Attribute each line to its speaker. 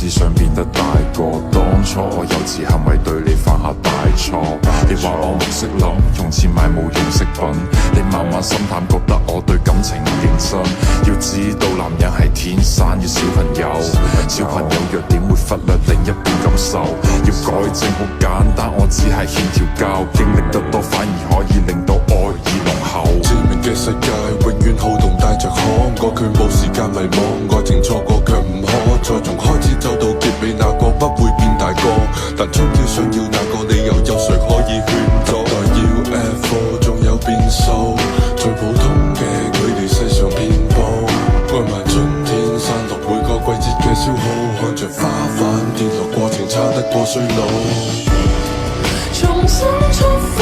Speaker 1: 思想變得大個。當初我幼稚行為對你犯下大錯，你話我唔識諗，用錢買冇用飾品，你慢慢心淡，覺得我對感情唔認真。要知道男人係天生要小朋友，小朋友弱點會忽略另一半感受。要改正好簡單，我只係欠條膠，經歷得多反而可以令到愛意濃厚。
Speaker 2: 致命嘅世界永遠好動帶着可愛，佢冇時間迷惘，愛情錯過卻唔可再從開始走到結尾，那個不會變大個，但終於想要那個理由，有誰可以勸阻？待要 F4 仲有變數，最普通嘅佢哋世上遍佈，愛埋春天散落每個季節嘅消耗，看着花瓣跌落過程差得過衰老，
Speaker 3: 重新出發。